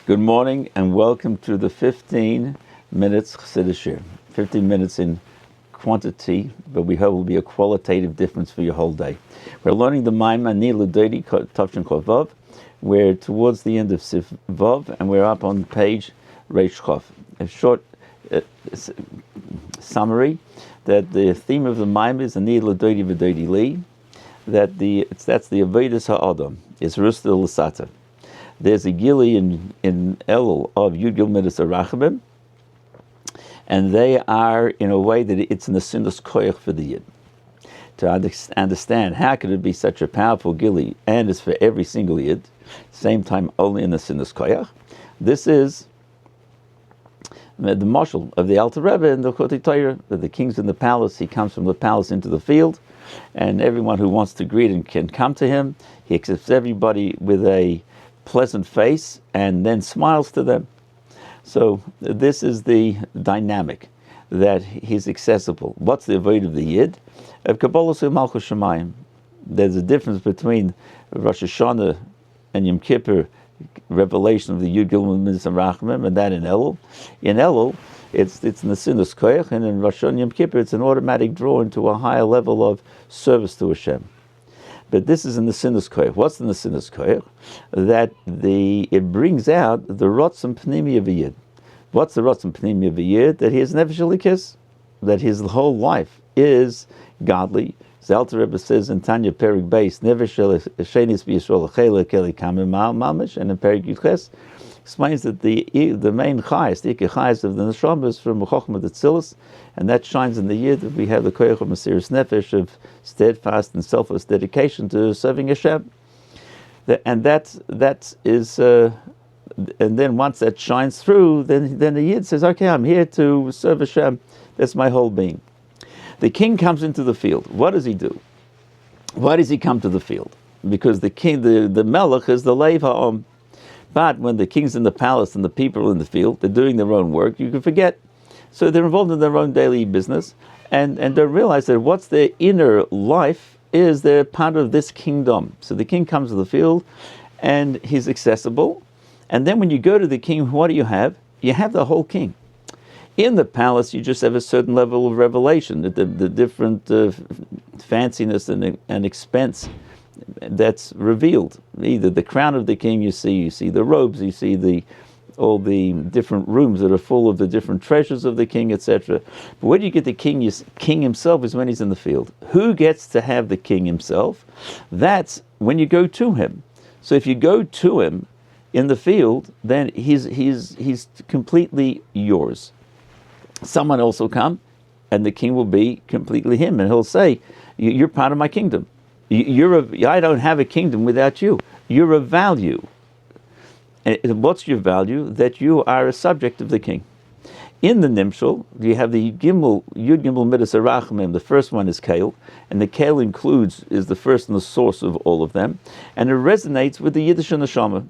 Good morning and welcome to the 15 minutes Chassidus Shir. 15 minutes in quantity, but we hope will be a qualitative difference for your whole day. We're learning the Maamarim Tavshin Chovav. We're towards the end of Sif Vav and we're up on page Reish Chof. A short summary that the theme of the Maim is Ani L'Doidi V'Doidi Li, that's the Avodas HaAdam. It's Rusta L'Sata. There's a gili in Elul of Yud Gil Midas Yerachmiel, and they are in a way that it's in the Sinus Koyach for the Yid. To understand how could it be such a powerful gili, and it's for every single Yid, same time only in the Sinus Koyach. This is the marshal of the Alter Rebbe in the Choti Torah, that the king's in the palace, he comes from the palace into the field, and everyone who wants to greet him can come to him. He accepts everybody with a pleasant face and then smiles to them. So this is the dynamic, that he's accessible. What's the avoid of the Yid? Of Kabbalah Malchus Shemayim. There's a difference between Rosh Hashanah and Yom Kippur, revelation of the Yud Gilul Midas Yerachmiel, and that in Elul. In Elul, it's in the Sinus Koyach, and in Rosh Hashanah Yom Kippur, it's an automatic draw into a higher level of service to Hashem. But this is in the Sinus Koyach. What's in the Sinus Koyach? That it brings out the Rotzim Pnimi of a Yid. What's the Rotzim Pnimi of a Yid? That he is Nefesh Elikis, that his whole life is godly. The Alter Rebbe says in Tanya Perik Beis, Nefesh Shenis B'Yisrael Chela Keli Kamim Mamish, and in Perik Yudches explains that the main chayes, the ikar chayes of the neshama is from Chochmah Tzilus, and that shines in the Yid that we have the koyach of Mesiras Nefesh, of steadfast and selfless dedication to serving Hashem. And that is, and then once that shines through, then the Yid says, okay, I'm here to serve Hashem. That's my whole being. The king comes into the field. What does he do? Why does he come to the field? Because the king, the melech is the leiv ha'om. But when the king's in the palace and the people are in the field, they're doing their own work, you can forget. So they're involved in their own daily business, and don't realize that what's their inner life is they're part of this kingdom. So the king comes to the field, and he's accessible. And then when you go to the king, what do you have? You have the whole king. In the palace, you just have a certain level of revelation, the different fanciness and expense that's revealed. Either the crown of the king you see the robes, you see all the different rooms that are full of the different treasures of the king, etc. But where do you get the king? King himself is when he's in the field. Who gets to have the king himself? That's when you go to him. So if you go to him in the field, then he's completely yours. Someone else will come, and the king will be completely him, and he'll say, "You're part of my kingdom. I don't have a kingdom without you. You're a value." And what's your value? That you are a subject of the king. In the Nimshal, you have the Yud Gimel Midas Yerachmiel. The first one is Kale, and the Kale is the first and the source of all of them, and it resonates with the Yiddish Neshama.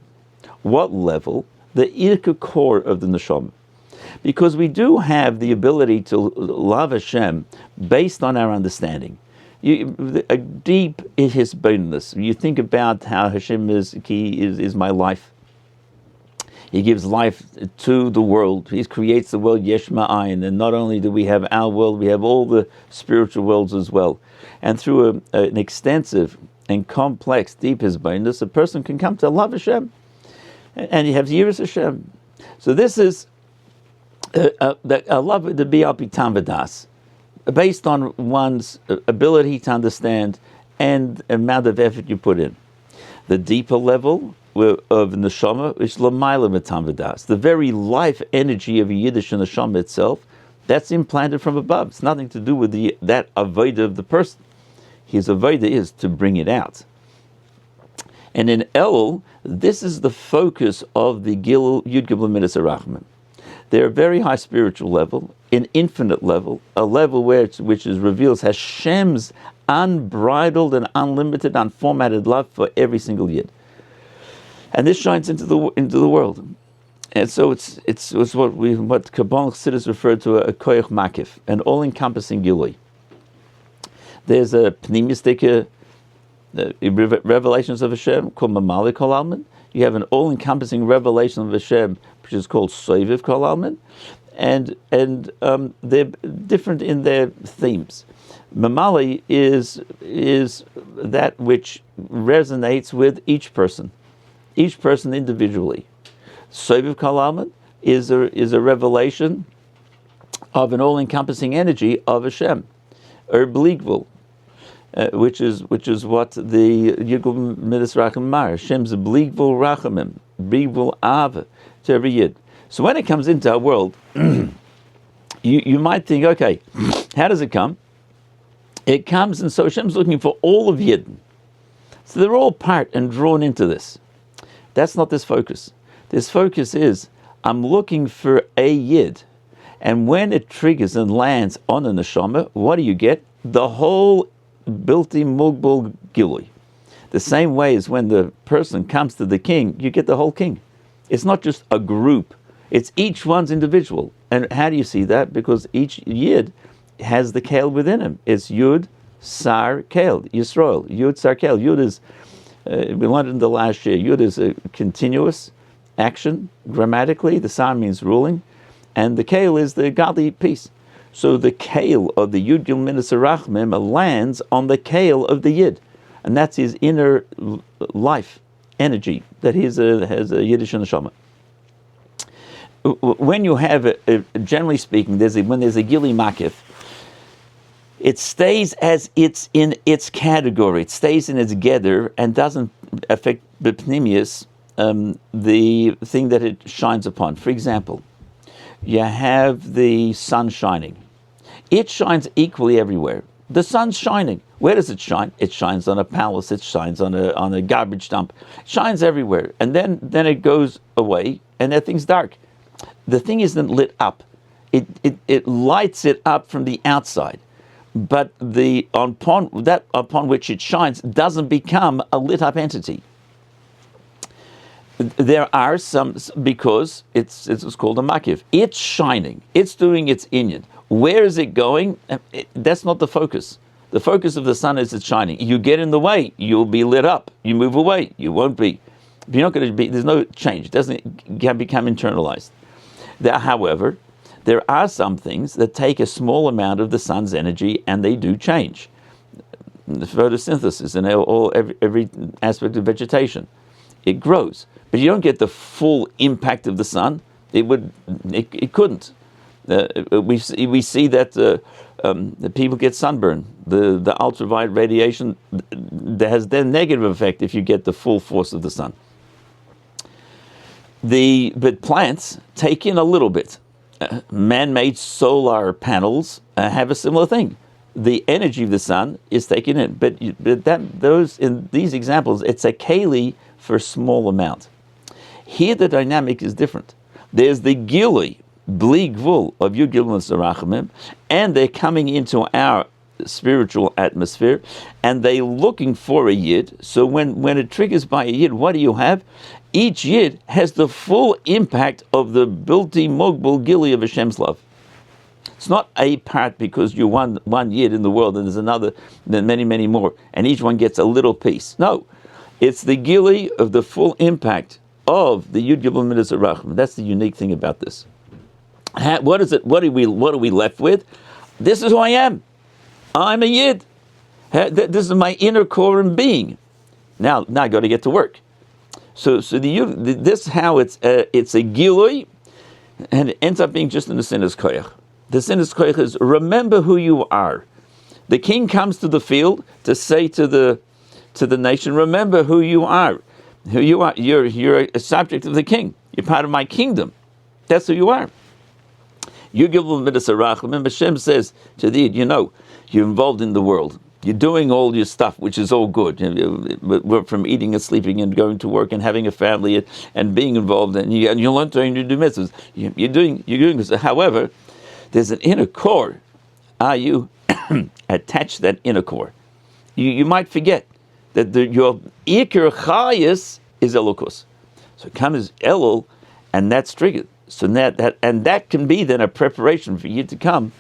What level? The Irka core of the Neshama. Because we do have the ability to love Hashem based on our understanding. Deep in his boneness. You think about how Hashem is my life. He gives life to the world. He creates the world yesh ma'ayin, and not only do we have our world, we have all the spiritual worlds as well. And through an extensive and complex, deep his boneness, a person can come to love Hashem, and he has yiras Hashem. So this is a love to be al pi tam v'das, based on one's ability to understand and amount of effort you put in. The deeper level of neshama is l'mayla mitam v'das. The very life energy of a Yiddish neshama itself, that's implanted from above. It's nothing to do with that avodah of the person. His avodah is to bring it out. And in Elul, this is the focus of the Yud Gimel Midas Yerachmiel. They're a very high spiritual level, an infinite level, a level which reveals Hashem's unbridled and unlimited, unformatted love for every single Yid. And this shines into the world. And so it's what Kabbalah Chassidus referred to a koyach makif, an all-encompassing gilui. There's a pnimistic revelations of Hashem called Mamali Kol Alman. you have an all-encompassing revelation of Hashem, which is called Soviv Kol Almin, and they're different in their themes. Mamali is that which resonates with each person individually. Soviv Kol Almin is a revelation of an all-encompassing energy of Hashem, Bligvul, which is what the Yigul Midas Racham Mar. Hashem's a Bligvul Rachamim, Bligvul Ava to every Yid. So when it comes into our world, you might think, okay, how does it come? It comes, and so Hashem's looking for all of Yidden. So they're all part and drawn into this. That's not this focus. This focus is, I'm looking for a Yid. And when it triggers and lands on a neshama, what do you get? The whole Bilti Mugbal Gilui. The same way as when the person comes to the king, you get the whole king. It's not just a group. It's each one's individual. And how do you see that? Because each Yid has the Kale within him. It's Yud, Sar, Kale, Yisrael. Yud, Sar, Kale. Yud is, we learned in the last year, Yud is a continuous action grammatically. The Sar means ruling. And the Kale is the godly peace. So the Kale of the Yud Gil Midas Rachmim lands on the Kale of the Yid. And that's his inner life, energy, that he has a Yiddish neshama. When you have, generally speaking, when there's a Gili Makif, it stays as it's in its category. It stays in its gather and doesn't affect the pnimius, the thing that it shines upon. For example, you have the sun shining. It shines equally everywhere. The sun's shining. Where does it shine? It shines on a palace. It shines on a garbage dump. It shines everywhere. And then it goes away, and that thing's dark. The thing isn't lit up. It lights it up from the outside, but upon which it shines doesn't become a lit up entity. There are some, because it's called a makif. It's shining. It's doing its inyan. Where is it going? That's not the focus. The focus of the sun is it's shining. You get in the way, you'll be lit up. You move away, you won't be. You're not going to be. There's no change. It doesn't become internalized. However, there are some things that take a small amount of the sun's energy and they do change. The photosynthesis and every aspect of vegetation, it grows. But you don't get the full impact of the sun. It couldn't. We see that the people get sunburn. The ultraviolet radiation that has their negative effect if you get the full force of the sun. But plants take in a little bit. Man-made solar panels have a similar thing. The energy of the sun is taken in, but those in these examples, it's a keli for a small amount. Here the dynamic is different. There's the gili, bli gvul of Yud Gilman Sarachamim, and they're coming into our spiritual atmosphere, and they're looking for a yid. So when it triggers by a yid, what do you have? Each yid has the full impact of the bilti mogbul gili of Hashem's love. It's not a part because you're one yid in the world and there's another, then many, many more, and each one gets a little piece. No, it's the gili of the full impact of the Yud Gilman Midas Rachman. That's the unique thing about this. What is it? What are we left with? This is who I am. I'm a yid. This is my inner core and being. Now I got to get to work. So this how it's a gilui, and it ends up being just in the sinas koyach. The sinas koyach is remember who you are. The king comes to the field to say to the nation, remember who you are. Who you are. You're a subject of the king. You're part of my kingdom. That's who you are. You give them midas harachim. Hashem says to thee, you're involved in the world. You're doing all your stuff, which is all good. From eating and sleeping and going to work and having a family and being involved, and you learn to do mitzvahs. You're doing this. However, there's an inner core. Are you attached to that inner core? You might forget that your ikar chayis is elokus. So comes Elul, and that's triggered. So that can be then a preparation for you to come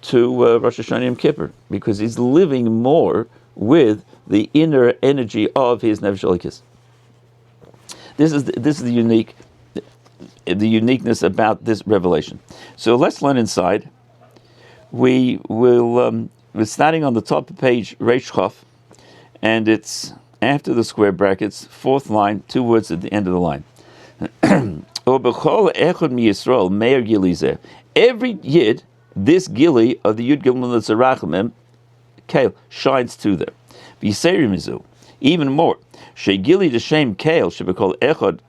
to Rosh Hashanah Yom Kippur, because he's living more with the inner energy of his Nefesh Elikis. This is the uniqueness about this revelation. So let's learn inside. We're starting on the top of page Reish Chof, and it's after the square brackets, fourth line, 2 words at the end of the line. Every yid, this gili of the Yud Gimel Tzarachim Kale shines to them. Even more, Shegili the Shem Kale should be called Echad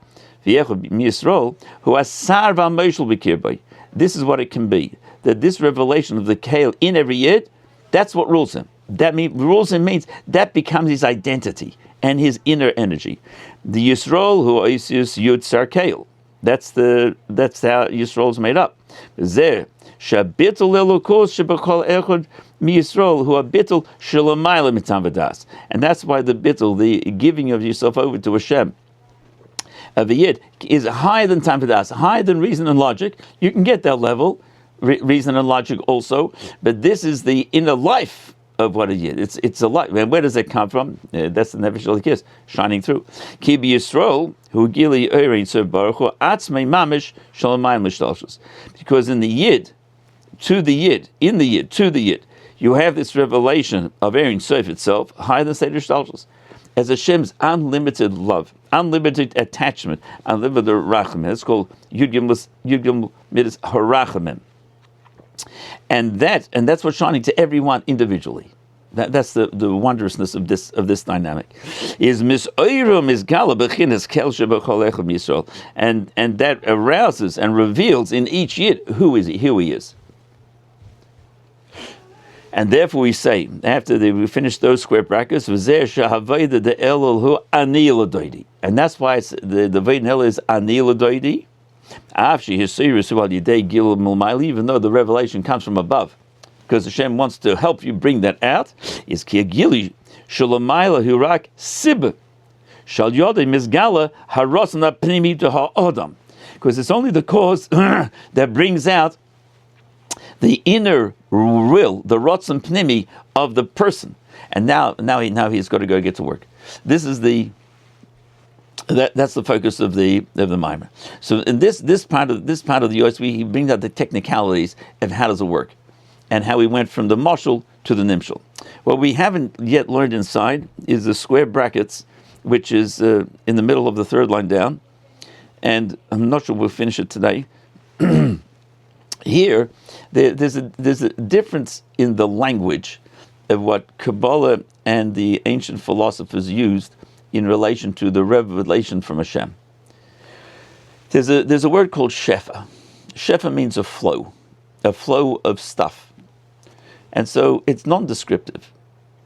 V'Echad Miyisrael, who has Sarva Moshel B'Kirbay. This is what it can be. That this revelation of the Kale in every yid, that's what rules him. Rules him means that becomes his identity and his inner energy. The Yisrael who Isis Yud Sar Kale. That's how Yisrael is made up. Zeh Shabitul Elokos Shebachol Echad Miyisrael who are Bitul Shalamayla Mitzam V'das. And that's why the Bitul, the giving of yourself over to Hashem, of a yid, is higher than Tam V'das, higher than reason and logic. You can get that level, reason and logic also, but this is the inner life of what a yid. It's a life. And where does it come from? That's the Nefesh Elikis shining through. Ki Yisrael hu gili oirein ser baruch hu atzmei mamish shalamayim l'shtalshus. Because in the yid, to the yid, you have this revelation of Ein Sof itself, higher than Seder Shtalshus, as Hashem's unlimited love, unlimited attachment, unlimited rachamim. It's called Yud Gimel Midas Harachamim. And that's what's shining to everyone individually. That's the wondrousness of this dynamic. Is mis'oirum is gala b'chinas kel shebachol echad Yisrael, and that arouses and reveals in each yid who he is. And therefore we say, after we finish those square brackets, and that's why it's the Vaynel is Ani L'Doidi, even though the revelation comes from above, because Hashem wants to help you bring that out, is Kiagili Shalamayla Hurak Sib Shal Yodei Mizgala Harosna Pnimi to Ha'odam, because it's only the cause that brings out the inner will, the rotzen pnimi of the person, and now he's got to go get to work. This is that's the focus of the Maamarim. So in this part of the Yos, he brings out the technicalities of how does it work, and how we went from the mashal to the nimshal. What we haven't yet learned inside is the square brackets, which is in the middle of the third line down, and I'm not sure we'll finish it today. Here, there's a difference in the language of what Kabbalah and the ancient philosophers used in relation to the revelation from Hashem. There's a word called shefa. Shefa means a flow of stuff, and so it's non-descriptive.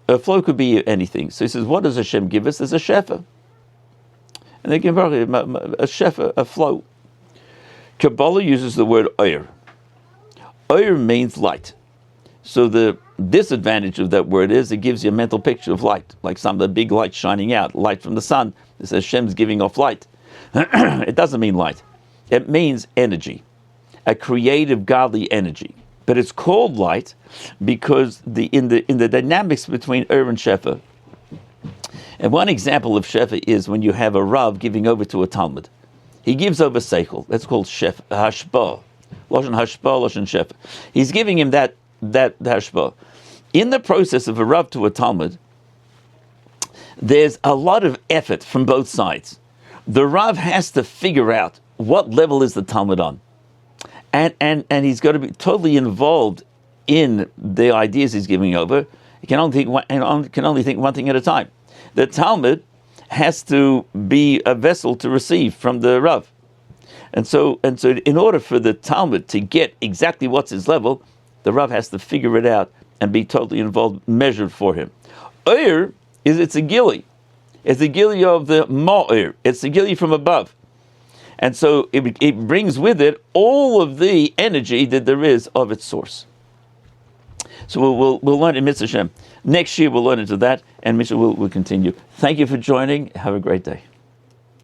A flow could be anything. So he says, what does Hashem give us? There's a shefa, and they give a shefa, a flow. Kabbalah uses the word oir. Oir means light. So the disadvantage of that word is it gives you a mental picture of light, like some of the big lights shining out, light from the sun. It says Hashem's giving off light. It doesn't mean light. It means energy, a creative, godly energy. But it's called light because in the dynamics between Oir and Shefa. And one example of Shefa is when you have a Rav giving over to a Talmud. He gives over Seichel. That's called Shefa, Hashpah. Loshen Hashpah, Loshen Shefa. He's giving him that Hashpah. In the process of a Rav to a Talmud, there's a lot of effort from both sides. The Rav has to figure out what level is the Talmud on. And he's got to be totally involved in the ideas he's giving over. He can only think one thing at a time. The Talmud has to be a vessel to receive from the Rav. And so in order for the Talmud to get exactly what's his level, the Rav has to figure it out and be totally involved, measured for him. Oir it's a gili. It's a gili of the ma'ir. It's a gili from above. And so it brings with it all of the energy that there is of its source. So we'll learn in Mitzvah Hashem. Next year we'll learn into that, and Mitzvah will continue. Thank you for joining. Have a great day.